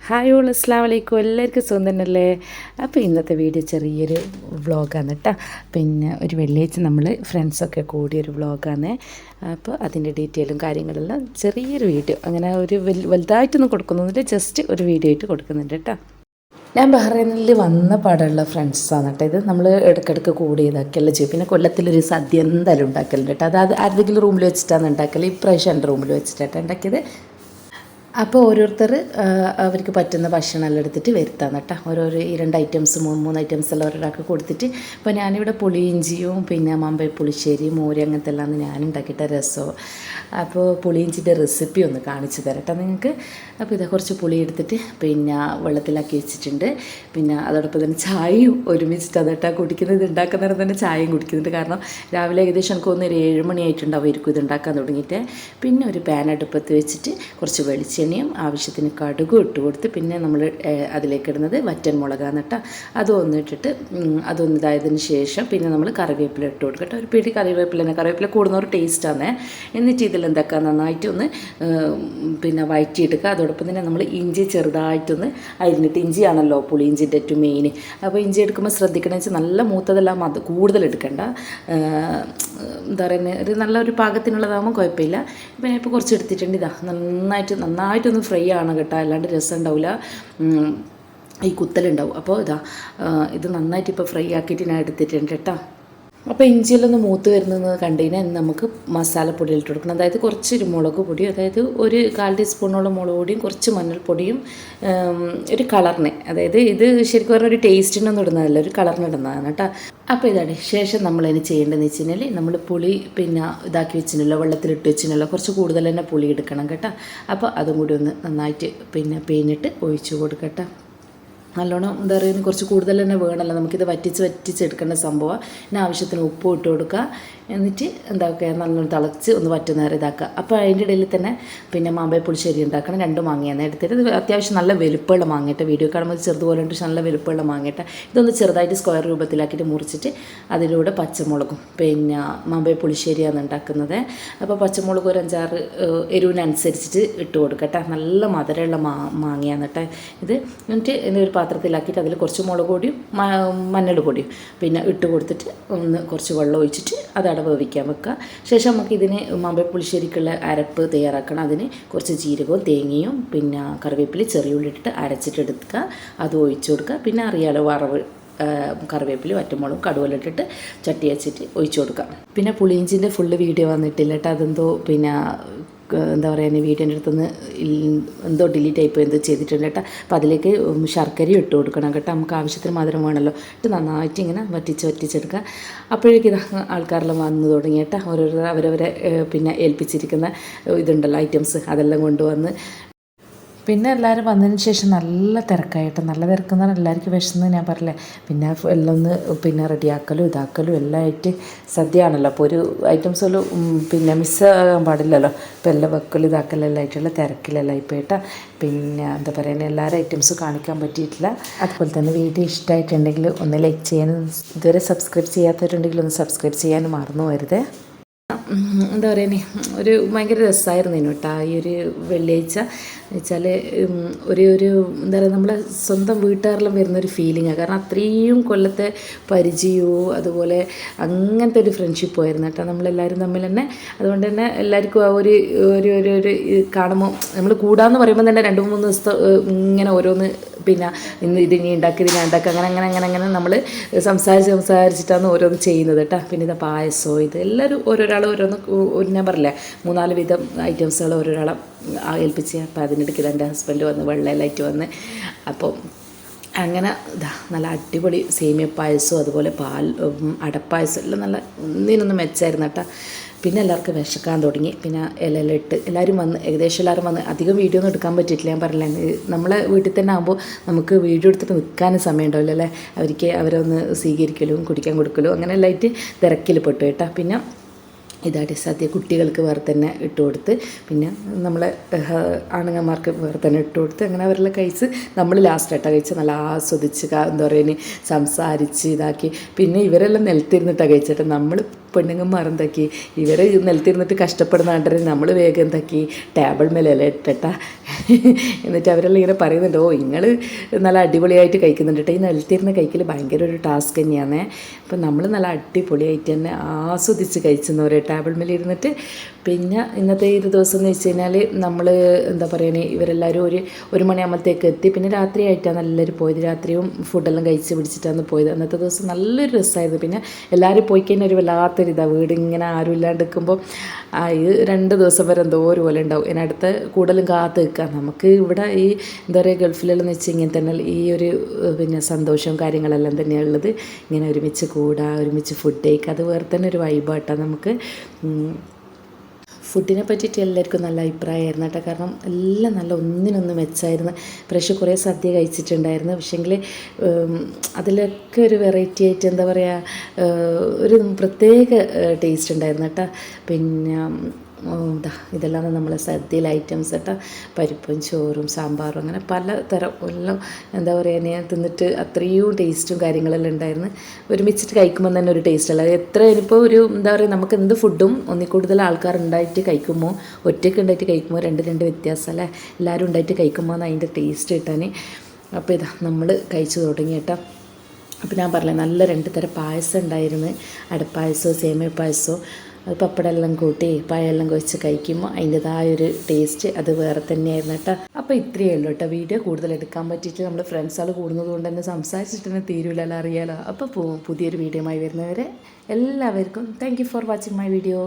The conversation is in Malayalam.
ഹായ് ഓൾ അസ്സലാമു അലൈക്കും. എല്ലാവർക്കും സുഖം തന്നെയല്ലേ? അപ്പോൾ ഇന്നത്തെ വീഡിയോ ചെറിയൊരു വ്ളോഗാണ് കേട്ടോ. പിന്നെ ഒരു വെള്ളിയാഴ്ച നമ്മൾ ഫ്രണ്ട്സൊക്കെ കൂടിയൊരു വ്ളോഗാണ്. അപ്പോൾ അതിൻ്റെ ഡീറ്റെയിലും കാര്യങ്ങളെല്ലാം ചെറിയൊരു വീഡിയോ, അങ്ങനെ ഒരു വലുതായിട്ടൊന്നും കൊടുക്കുന്നൊന്നുമില്ല, ജസ്റ്റ് ഒരു വീഡിയോ ആയിട്ട് കൊടുക്കുന്നുണ്ട് കേട്ടോ. ഞാൻ ബഹ്റൈനിൽ വന്ന പാടുള്ള ഫ്രണ്ട്സാണ് കേട്ടോ. ഇത് നമ്മൾ ഇടയ്ക്കിടയ്ക്ക് കൂടി ഇതാക്കിയല്ല ചെയ്യും. പിന്നെ കൊല്ലത്തിലൊരു സദ്യ എന്തായാലും ഉണ്ടാക്കലുണ്ട് കേട്ടോ. അത് ആരുടെങ്കിലും റൂമിൽ വെച്ചിട്ടാണ് ഉണ്ടാക്കൽ. ഇപ്രാവശ്യം എൻ്റെ റൂമിൽ വെച്ചിട്ടാണ് ഉണ്ടാക്കിയത്. അപ്പോൾ ഓരോരുത്തർ അവർക്ക് പറ്റുന്ന ഭക്ഷണമെല്ലാം എടുത്തിട്ട് വരുത്താന്ന് കേട്ടോ. ഓരോരോ ഈ 2 ഐറ്റംസ് 3 ഐറ്റംസ് എല്ലാം ഒരാൾക്ക് കൊടുത്തിട്ട്, ഇപ്പോൾ ഞാനിവിടെ പുളിയിഞ്ചിയും പിന്നെ മമ്പൈ പുളിശ്ശേരി മോര് അങ്ങനത്തെ എല്ലാം ഞാൻ ഉണ്ടാക്കിയിട്ട രസമോ. അപ്പോൾ പുളിയിഞ്ചിൻ്റെ റെസിപ്പി ഒന്ന് കാണിച്ചു തരാം കേട്ടോ നിങ്ങൾക്ക്. അപ്പോൾ ഇത് കുറച്ച് പുളി എടുത്തിട്ട് പിന്നെ വെള്ളത്തിലാക്കി വെച്ചിട്ടുണ്ട്. പിന്നെ അതോടൊപ്പം തന്നെ ചായയും ഒരുമിച്ചിട്ടാണ് കേട്ടോ കുടിക്കുന്നത്. ഇത് ഉണ്ടാക്കുന്നേരം തന്നെ ചായയും കുടിക്കുന്നുണ്ട്. കാരണം രാവിലെ ഏകദേശം എനിക്ക് ഒന്ന് 7 മണിയായിട്ടുണ്ടാവുമായിരിക്കും ഇത് ഉണ്ടാക്കാൻ തുടങ്ങിയിട്ട്. പിന്നെ ഒരു പാൻ അടുപ്പത്ത് വെച്ചിട്ട് കുറച്ച് വെളിച്ചെണ്ണയും ആവശ്യത്തിന് കടുകും ഇട്ട് കൊടുത്ത്, പിന്നെ നമ്മൾ അതിലേക്ക് ഇടുന്നത് വറ്റൻ മുളകാണ് കേട്ടോ. അതൊന്ന് ഇട്ടിട്ട് അതൊന്ന് ഇതായതിന് ശേഷം പിന്നെ നമ്മൾ കറിവേപ്പില ഇട്ട് കൊടുക്കട്ടെ. ഒരു പിടി കറിവേപ്പില കൂടുന്ന ഒരു ടേസ്റ്റാണ്. എന്നിട്ട് ഇതിലെന്തൊക്കെ നന്നായിട്ട് ഒന്ന് പിന്നെ വഴറ്റിയെടുക്കുക. അതോടൊപ്പം തന്നെ നമ്മൾ ഇഞ്ചി ചെറുതായിട്ടൊന്ന് അരിഞ്ഞിട്ട്, ഇഞ്ചിയാണല്ലോ പുളിയിഞ്ചിൻ്റെ ഏറ്റവും മെയിൻ. അപ്പോൾ ഇഞ്ചി എടുക്കുമ്പോൾ ശ്രദ്ധിക്കണമെന്ന് വെച്ചാൽ നല്ല മൂത്തതെല്ലാം അത് കൂടുതൽ എടുക്കണ്ട. എന്താ പറയുന്നത്, ഒരു നല്ലൊരു പാകത്തിനുള്ളതാകുമ്പോൾ കുഴപ്പമില്ല. പിന്നെ ഇപ്പോൾ കുറച്ച് എടുത്തിട്ടുണ്ട്. ഇതാ നന്നായിട്ടൊന്ന് ഫ്രൈ ആണ് കേട്ടോ, അല്ലാണ്ട് രസം ഉണ്ടാവില്ല, ഈ കുത്തലുണ്ടാവും. അപ്പോൾ ഇത് നന്നായിട്ട് ഇപ്പോൾ ഫ്രൈ ആക്കിയിട്ട് ഞാൻ എടുത്തിട്ടുണ്ട് കേട്ടോ. അപ്പോൾ ഇഞ്ചിയിലൊന്ന് മൂത്ത് വരുന്നത് കണ്ടു കഴിഞ്ഞാൽ നമുക്ക് മസാലപ്പൊടി ഇട്ട് കൊടുക്കണം. അതായത് കുറച്ച് മുളക് പൊടി, അതായത് ഒരു 1/4 ടീസ്പൂണോളം മുളക് പൊടിയും കുറച്ച് മഞ്ഞൾപ്പൊടിയും, ഒരു കളറിന്, അതായത് ഇത് ശരിക്കും പറഞ്ഞാൽ ഒരു ടേസ്റ്റിനൊന്നും ഇടുന്നതല്ല, ഒരു കളറിന് ഇടുന്നതാണ് കേട്ടോ. അപ്പോൾ ഇതാണ് ശേഷം നമ്മളതിന് ചെയ്യേണ്ടതെന്ന് വെച്ച് കഴിഞ്ഞാൽ, നമ്മൾ പുളി പിന്നെ ഇതാക്കി വെച്ചിട്ടുണ്ടല്ലോ, വെള്ളത്തിലിട്ട് വെച്ചിട്ടുണ്ടല്ലോ, കുറച്ച് കൂടുതൽ തന്നെ പുളി എടുക്കണം കേട്ടോ. അപ്പോൾ അതും കൂടി ഒന്ന് നന്നായിട്ട് പിന്നെ പിഴിഞ്ഞിട്ട് ഒഴിച്ച് കൊടുക്കട്ടെ. നല്ലോണം എന്താ പറയുക, കുറച്ച് കൂടുതൽ തന്നെ വേണമല്ലോ, നമുക്കിത് വറ്റിച്ചെടുക്കേണ്ട സംഭവം. പിന്നെ ആവശ്യത്തിന് ഉപ്പ് ഇട്ട് കൊടുക്കുക. എന്നിട്ട് എന്താക്കുക, നല്ലോണം തിളച്ച് ഒന്ന് വറ്റുന്നേരം ഇതാക്കുക. അപ്പോൾ അതിൻ്റെ ഇടയിൽ തന്നെ പിന്നെ മാമ്പഴ പുളിശ്ശേരി ഉണ്ടാക്കണം. 2 മാങ്ങയാണ് എടുത്തിട്ട്, ഇത് അത്യാവശ്യം നല്ല വലുപ്പമുള്ള മാങ്ങയിട്ട്, വീഡിയോ കാണുമ്പോൾ ചെറുതുപോലെ ഉണ്ട്, പക്ഷെ നല്ല വലുപ്പമുള്ള മാങ്ങയിട്ട് ഇതൊന്ന് ചെറുതായിട്ട് സ്ക്വയർ രൂപത്തിലാക്കിയിട്ട് മുറിച്ചിട്ട് അതിലൂടെ പച്ചമുളകും പിന്നെ മാമ്പഴ പുളിശ്ശേരിയാണ് ഉണ്ടാക്കുന്നത്. അപ്പോൾ പച്ചമുളക് ഒരു 5-6 എരിവിനനുസരിച്ചിട്ട് ഇട്ട് കൊടുക്കട്ടെ. നല്ല മധുരമുള്ള മാങ്ങയാണ് കേട്ടോ ഇത്. എന്നിട്ട് ഒരു പാത്രത്തിലാക്കിയിട്ട് അതിൽ കുറച്ച് മുളക് പൊടിയും മഞ്ഞൾ പൊടിയും പിന്നെ ഇട്ട് കൊടുത്തിട്ട് ഒന്ന് കുറച്ച് വെള്ളം ഒഴിച്ചിട്ട് അത് വേവിക്കാൻ വെക്കുക. ശേഷം നമുക്ക് ഇതിന് മാമ്പഴ പുളിശ്ശേരിക്കുള്ള അരപ്പ് തയ്യാറാക്കണം. അതിന് കുറച്ച് ജീരകവും തേങ്ങയും പിന്നെ കറിവേപ്പില ചെറിയുള്ളി ഇട്ടിട്ട് അരച്ചിട്ടെടുക്കുക. അത് ഒഴിച്ചു കൊടുക്കുക. പിന്നെ അറിയാലോ, വറവ് കറിവേപ്പില വറ്റമുളകും കടുവെല്ലാം ഇട്ടിട്ട് ചട്ടി വെച്ചിട്ട് ഒഴിച്ചു കൊടുക്കുക. പിന്നെ പുളിയിഞ്ചിൻ്റെ ഫുള്ള് വീഡിയോ വന്നിട്ടില്ല കേട്ടോ. അതെന്തോ പിന്നെ എന്താ പറയുക, വീഡിയോൻ്റെ അടുത്തുനിന്ന് എന്തോ ഡിലീറ്റ് ആയിപ്പോൾ എന്തോ ചെയ്തിട്ടുണ്ട് കേട്ടോ. അപ്പോൾ അതിലേക്ക് ശർക്കരയും ഇട്ട് കൊടുക്കണം കേട്ടോ. നമുക്ക് ആവശ്യത്തിന് മധുരം വേണമല്ലോ. ഇട്ട് നന്നായിട്ട് ഇങ്ങനെ വറ്റിച്ചെടുക്കുക. അപ്പോഴേക്കും ഇത് ആൾക്കാരെല്ലാം വന്ന് തുടങ്ങി കേട്ടോ. ഓരോരുത്തർ അവരവരെ പിന്നെ ഏൽപ്പിച്ചിരിക്കുന്ന ഇതുണ്ടല്ലോ ഐറ്റംസ്, അതെല്ലാം കൊണ്ടുവന്ന് പിന്നെ എല്ലാവരും വന്നതിന് ശേഷം നല്ല തിരക്കായിട്ട്, നല്ല തിരക്കെന്ന് പറഞ്ഞാൽ എല്ലാവർക്കും വിശന്ന് ഞാൻ പറഞ്ഞില്ലേ. പിന്നെ എല്ലാം ഒന്ന് പിന്നെ റെഡിയാക്കലും ഇതാക്കലും എല്ലാം ആയിട്ട് സദ്യയാണല്ലോ. അപ്പോൾ ഒരു ഐറ്റംസ് എല്ലാം പിന്നെ മിസ്സാകാൻ പാടില്ലല്ലോ. ഇപ്പോൾ എല്ലാം വെക്കലും ഇതാക്കലെല്ലാം ആയിട്ടുള്ള തിരക്കിലെല്ലാം ഇപ്പോൾ കേട്ടോ. പിന്നെ എന്താ പറയുക, എല്ലാവരും ഐറ്റംസ് കാണിക്കാൻ പറ്റിയിട്ടില്ല. അതുപോലെ തന്നെ വീഡിയോ ഇഷ്ടമായിട്ടുണ്ടെങ്കിൽ ഒന്ന് ലൈക്ക് ചെയ്യാനും, ഇതുവരെ സബ്സ്ക്രൈബ് ചെയ്യാത്തവരുണ്ടെങ്കിൽ ഒന്ന് സബ്സ്ക്രൈബ് ചെയ്യാനും മറന്നു വരുതേ. എന്താ പറയുക, ഒരു ഭയങ്കര രസമായിരുന്നു കേട്ടോ ഈ ഒരു വെള്ളിയാഴ്ച വെച്ചാൽ. ഒരു എന്താ പറയുക, നമ്മളെ സ്വന്തം വീട്ടുകാരെല്ലാം വരുന്നൊരു ഫീലിങ്ങാണ്. കാരണം അത്രയും കൊല്ലത്തെ പരിചയവും അതുപോലെ അങ്ങനത്തെ ഒരു ഫ്രണ്ട്ഷിപ്പും ആയിരുന്നു കേട്ടോ നമ്മളെല്ലാവരും തമ്മിൽ തന്നെ. അതുകൊണ്ട് തന്നെ എല്ലാവർക്കും ആ ഒരു കാണുമ്പോൾ നമ്മൾ കൂടാന്ന് പറയുമ്പോൾ തന്നെ 2-3 ദിവസത്തെ ഇങ്ങനെ ഓരോന്ന് പിന്നെ ഇന്ന് ഇതിനി ഉണ്ടാക്കി അങ്ങനെ നമ്മൾ സംസാരിച്ചിട്ടാണ് ഓരോന്ന് ചെയ്യുന്നത് കേട്ടോ. പിന്നെ ഇത് പായസവും ഇത് എല്ലാവരും ഓരോരാൾ ഓരോന്ന് ഞാൻ പറഞ്ഞില്ലേ 3-4 വിധം ഐറ്റംസുകൾ ഓരോരാളെ ഏൽപ്പിച്ച്. അപ്പോൾ അതിനിടയ്ക്ക് എൻ്റെ ഹസ്ബൻഡ് വന്ന് വെള്ളയിലായിട്ട് വന്ന്. അപ്പോൾ അങ്ങനെ നല്ല അടിപൊളി സേമിയ പായസവും അതുപോലെ അടപ്പായസം എല്ലാം നല്ല ഒന്നിനൊന്ന് മെച്ചമായിരുന്നു കേട്ടോ. പിന്നെ എല്ലാവർക്കും വിശക്കാൻ തുടങ്ങി. പിന്നെ ഇലയെല്ലാം ഇട്ട് എല്ലാവരും വന്ന്, ഏകദേശം എല്ലാവരും വന്ന്. അധികം വീഡിയോ ഒന്നും എടുക്കാൻ പറ്റിയിട്ടില്ല, ഞാൻ പറഞ്ഞില്ല. നമ്മളെ വീട്ടിൽ തന്നെ ആകുമ്പോൾ നമുക്ക് വീഡിയോ എടുത്തിട്ട് നിൽക്കാനും സമയം ഉണ്ടാവില്ല അല്ലേ. അവരൊന്ന് സ്വീകരിക്കലും കുടിക്കാൻ കൊടുക്കലും അങ്ങനെ എല്ലായിട്ട് തിരക്കിൽ പെട്ടു കേട്ടോ. പിന്നെ ഇതായിട്ട് സദ്യ കുട്ടികൾക്ക് വേറെ തന്നെ ഇട്ട് കൊടുത്ത്, പിന്നെ നമ്മളെ ആണുങ്ങന്മാർക്ക് വേറെ തന്നെ ഇട്ട് കൊടുത്ത്, അങ്ങനെ അവരെല്ലാം കഴിച്ച് നമ്മൾ ലാസ്റ്റായിട്ടാണ് കഴിച്ച് നല്ല ആസ്വദിച്ച് എന്താ പറയുക സംസാരിച്ച് ഇതാക്കി. പിന്നെ ഇവരെല്ലാം നിലത്തിരുന്നിട്ടാണ് കഴിച്ചിട്ട് നമ്മൾ പെണ്ണുങ്ങന്മാർ എന്താക്കി ഇവർ നിലത്തിരുന്നിട്ട് കഷ്ടപ്പെടുന്ന കണ്ടത് നമ്മൾ വേഗം എന്താക്കി ടേബിൾ മേലല്ലേ ഇട്ടട്ടാ. എന്നിട്ട് അവരെല്ലാം ഇങ്ങനെ പറയുന്നുണ്ട്, ഓ നിങ്ങൾ നല്ല അടിപൊളിയായിട്ട് കഴിക്കുന്നുണ്ട് കേട്ടോ. ഈ നിലത്തിരുന്ന് കഴിക്കൽ ഭയങ്കര ഒരു ടാസ്ക് തന്നെയാണ്. അപ്പം നമ്മൾ നല്ല അടിപൊളിയായിട്ട് തന്നെ ആസ്വദിച്ച് കഴിച്ചെന്ന് പറയാം ടേബിൾ മേൽ ഇരുന്നിട്ട്. പിന്നെ ഇന്നത്തെ ഒരു ദിവസം എന്ന് വെച്ച് കഴിഞ്ഞാൽ നമ്മൾ എന്താ പറയുക, ഇവരെല്ലാവരും ഒരു മണിയാകുമ്പോഴത്തേക്ക് എത്തി. പിന്നെ രാത്രിയായിട്ടാണ് എല്ലാവരും പോയത്. രാത്രിയും ഫുഡെല്ലാം കഴിച്ച് പിടിച്ചിട്ടാണ് പോയത്. അന്നത്തെ ദിവസം നല്ലൊരു രസമായിരുന്നു. പിന്നെ എല്ലാവരും പോയി കഴിഞ്ഞാൽ ഒരു വല്ലാത്തൊരിതാണ്, വീട് ഇങ്ങനെ ആരും ഇല്ലാണ്ട് നിൽക്കുമ്പോൾ ഇത് 2 ദിവസം വരെ എന്തോ ഒരു പോലെ ഉണ്ടാവും. ഇതിനടുത്ത് കൂടുതലും കാത്ത് നിൽക്കുക. നമുക്ക് ഇവിടെ ഈ എന്താ പറയുക ഗൾഫിലെല്ലാം വെച്ച് ഇങ്ങനെ തന്നെ ഈ ഒരു പിന്നെ സന്തോഷവും കാര്യങ്ങളെല്ലാം തന്നെയാണ് ഉള്ളത്. ഇങ്ങനെ ഒരുമിച്ച് കൂടുക, ഒരുമിച്ച് ഫുഡ് കഴിക്കുക, അത് വേറെ തന്നെ ഒരു വൈബാട്ടോ നമുക്ക്. ഫുഡിനെ പറ്റിയിട്ട് എല്ലാവർക്കും നല്ല അഭിപ്രായമായിരുന്നു കേട്ടോ. കാരണം എല്ലാം നല്ല ഒന്നിനൊന്ന് മെച്ചമായിരുന്നു. കുറേ സദ്യ കഴിച്ചിട്ടുണ്ടായിരുന്നു. പക്ഷേങ്കിൽ അതിലൊക്കെ ഒരു വെറൈറ്റി ആയിട്ട് എന്താ പറയുക, ഒരു പ്രത്യേക ടേസ്റ്റ് ഉണ്ടായിരുന്നു കേട്ടോ. പിന്നെ ഇതെല്ലാം നമ്മളെ സദ്യയിലെ ഐറ്റംസ് കേട്ടോ. പരിപ്പും ചോറും സാമ്പാറും അങ്ങനെ പലതരം എല്ലാം എന്താ പറയുക, ഞാൻ തിന്നിട്ട് അത്രയും ടേസ്റ്റും കാര്യങ്ങളെല്ലാം ഉണ്ടായിരുന്നു. ഒരുമിച്ചിട്ട് കഴിക്കുമ്പോൾ തന്നെ ഒരു ടേസ്റ്റ് അല്ല. എത്ര ഇനിയിപ്പോൾ ഒരു എന്താ പറയുക, നമുക്ക് എന്ത് ഫുഡും ഒന്നിൽ കൂടുതൽ ആൾക്കാർ ഉണ്ടായിട്ട് കഴിക്കുമ്പോൾ, ഒറ്റയ്ക്ക് ഉണ്ടായിട്ട് കഴിക്കുമ്പോൾ രണ്ട് വ്യത്യാസം അല്ലേ. എല്ലാവരും ഉണ്ടായിട്ട് കഴിക്കുമ്പോൾ അതിൻ്റെ ടേസ്റ്റ് കിട്ടാൻ. അപ്പോൾ ഇതാ നമ്മൾ കഴിച്ചു തുടങ്ങി കേട്ടോ. അപ്പോൾ ഞാൻ പറഞ്ഞില്ലേ, നല്ല 2 തരം പായസം ഉണ്ടായിരുന്നു. അടപ്പായസവും സേമിയ പായസവും. അത് പപ്പടെല്ലാം കൂട്ടി പഴമെല്ലാം കുഴച്ച് കഴിക്കുമ്പോൾ അതിൻ്റെതായൊരു ടേസ്റ്റ് അത് വേറെ തന്നെയായിരുന്നു കേട്ടോ. അപ്പോൾ ഇത്രയേ ഉള്ളൂ കേട്ടോ വീഡിയോ. കൂടുതൽ എടുക്കാൻ പറ്റിയിട്ട് നമ്മൾ ഫ്രണ്ട്സുകൾ കൂടുന്നത് കൊണ്ട് തന്നെ സംസാരിച്ചിട്ട് തന്നെ തീരുമില്ലല്ലോ, അറിയാലോ. അപ്പോൾ പുതിയൊരു വീഡിയോയുമായി വരുന്നവരെ എല്ലാവർക്കും thank you for watching my video.